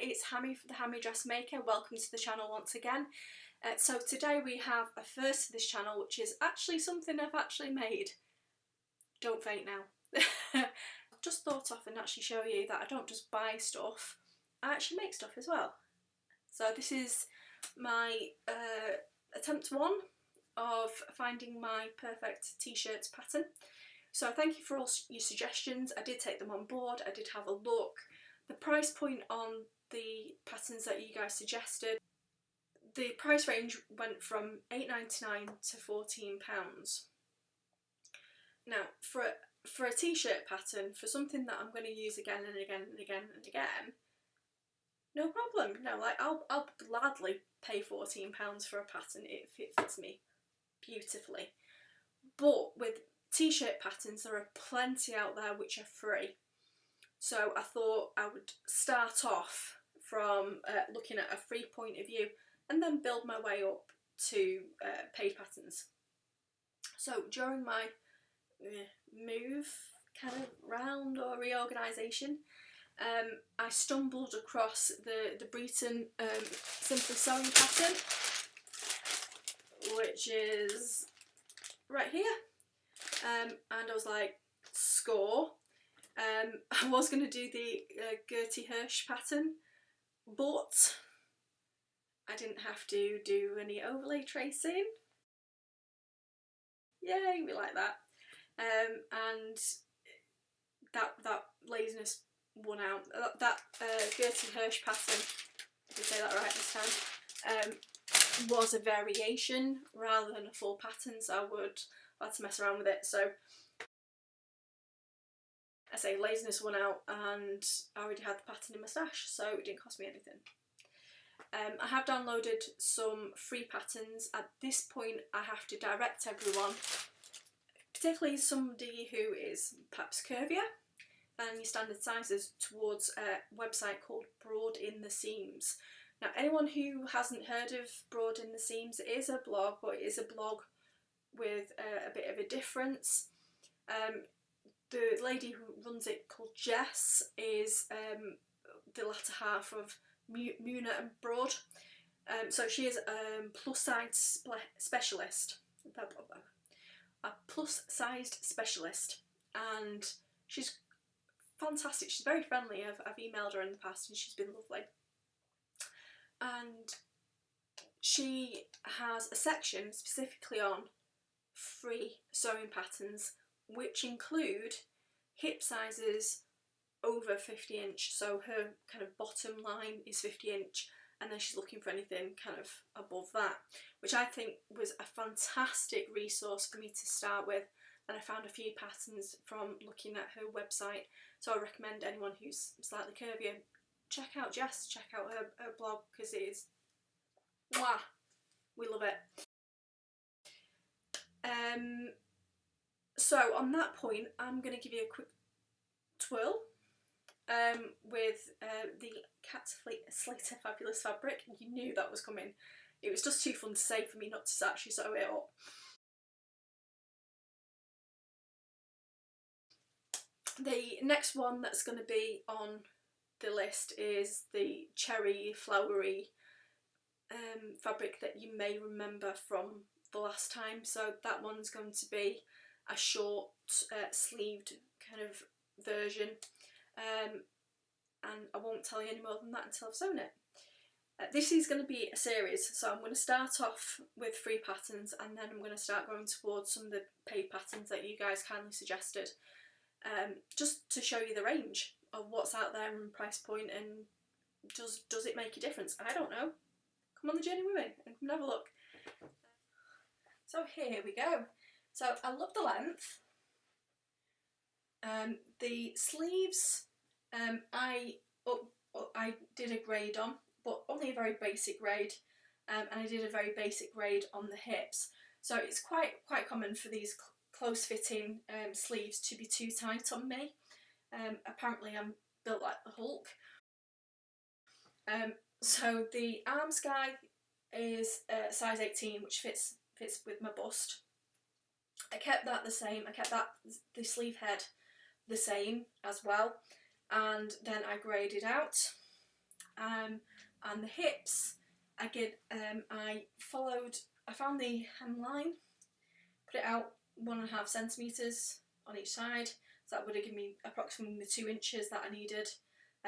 it's Hammy, the Hammy Dressmaker. Welcome to the channel once again. So today we have a first to this channel, which is actually something I've actually made. Don't faint now. I've just thought off and actually show you that I don't just buy stuff, I actually make stuff as well. So this is my attempt one of finding my perfect t-shirts pattern. So thank you for all your suggestions. I did take them on board, I did have a look. The price point on the patterns that you guys suggested, the price range went from £8.99 to £14. Now for a t-shirt pattern, for something that I'm going to use again and again and again and again, no problem. No, like I'll gladly pay £14 for a pattern if it fits me beautifully. But with t-shirt patterns, there are plenty out there which are free. So I thought I would start off from looking at a free point of view and then build my way up to paid patterns. So during my move kind of round or reorganisation, I stumbled across the Breton Simply Sewing pattern, which is right here, and I was like, score. I was going to do the Gertie Hirsch pattern, but I didn't have to do any overlay tracing. Yay, we like that. And that laziness won out. That Gertie Hirsch pattern, I did say that right this time, was a variation rather than a full pattern, so I would like to mess around with it. So I say laziness won out, and I already had the pattern in my stash, so it didn't cost me anything. I have downloaded some free patterns. At this point I have to direct everyone, particularly somebody who is perhaps curvier than your standard sizes, towards a website called Broad in the Seams. Now anyone who hasn't heard of Broad in the Seams, it is a blog, but it is a blog with a bit of a difference. The lady who runs it, called Jess, is the latter half of Muna and Broad. So she is a plus-sized specialist. A plus-sized specialist, and she's fantastic. She's very friendly. I've emailed her in the past and she's been lovely. And she has a section specifically on free sewing patterns, which include hip sizes over 50 inch. So her kind of bottom line is 50 inch, and then she's looking for anything kind of above that, which I think was a fantastic resource for me to start with. And I found a few patterns from looking at her website, so I recommend anyone who's slightly curvier, check out Jess, check out her blog, because it is, wow, we love it. So on that point, I'm going to give you a quick twirl with the Cat Slater Fabulous fabric. You knew that was coming. It was just too fun to say for me not to actually sew it up. The next one that's going to be on the list is the cherry flowery fabric that you may remember from the last time. So that one's going to be a short sleeved kind of version, and I won't tell you any more than that until I've sewn it. This is going to be a series, so I'm going to start off with free patterns, and then I'm going to start going towards some of the paid patterns that you guys kindly suggested, just to show you the range of what's out there and price point, and does it make a difference? I don't know. Come on the journey with me and come and have a look. So here we go. So I love the length. The sleeves, I did a grade on, but only a very basic grade, and I did a very basic grade on the hips. So it's quite common for these close-fitting sleeves to be too tight on me. Apparently I'm built like the Hulk. So the arms guy is size 18, which fits with my bust. I kept that the same. I kept the sleeve head the same as well, and then I graded out, and the hips, again, I found the hemline, put it out 1.5 centimetres on each side, so that would have given me approximately the 2 inches that I needed.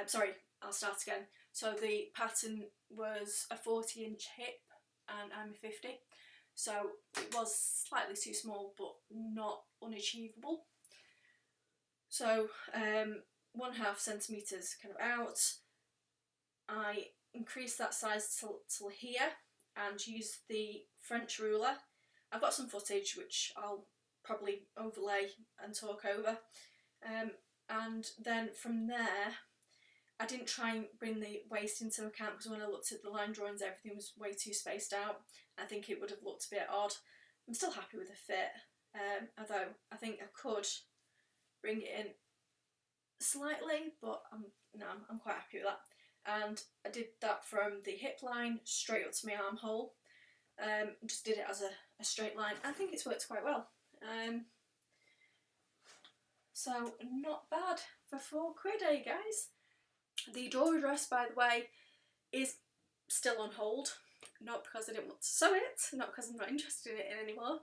Sorry, I'll start again. So the pattern was a 40-inch hip and I'm a 50, so it was slightly too small but not unachievable. So 1.5 centimetres kind of out. I increased that size till here and used the French ruler. I've got some footage which I'll probably overlay and talk over. And then from there, I didn't try and bring the waist into account because when I looked at the line drawings, everything was way too spaced out. I think it would have looked a bit odd. I'm still happy with the fit, although I think I could bring it in slightly, but I'm quite happy with that. And I did that from the hip line straight up to my armhole. Just did it as a straight line. I think it's worked quite well. So not bad for £4, eh guys? The door dress, by the way, is still on hold. Not because I didn't want to sew it, not because I'm not interested in it anymore.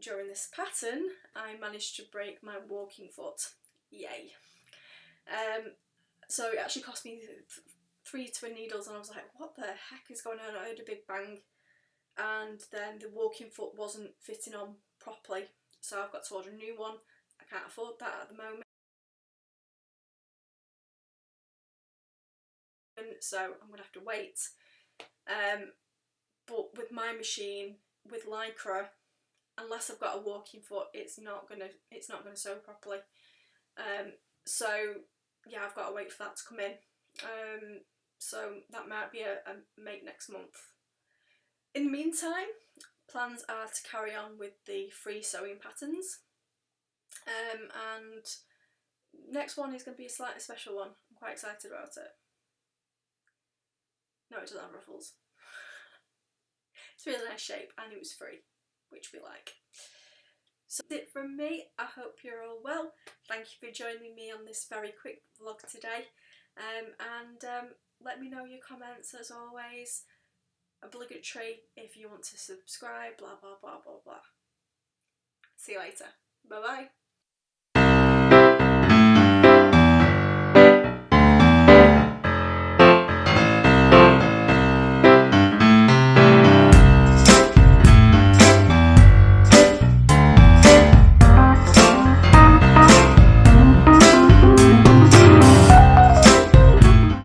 During this pattern, I managed to break my walking foot. Yay. So it actually cost me 3 twin needles and I was like, what the heck is going on? I heard a big bang and then the walking foot wasn't fitting on properly, so I've got to order a new one. I can't afford that at the moment, so I'm going to have to wait. But with my machine, with Lycra, unless I've got a walking foot, it's not gonna sew properly. So yeah, I've got to wait for that to come in. So that might be a make next month. In the meantime, plans are to carry on with the free sewing patterns. And next one is going to be a slightly special one. I'm quite excited about it. No, it doesn't have ruffles. It's a really nice shape and it was free, which we like. So that's it from me. I hope you're all well. Thank you for joining me on this very quick vlog today. Let me know your comments as always. Obligatory if you want to subscribe, blah blah blah blah blah. See you later. Bye bye.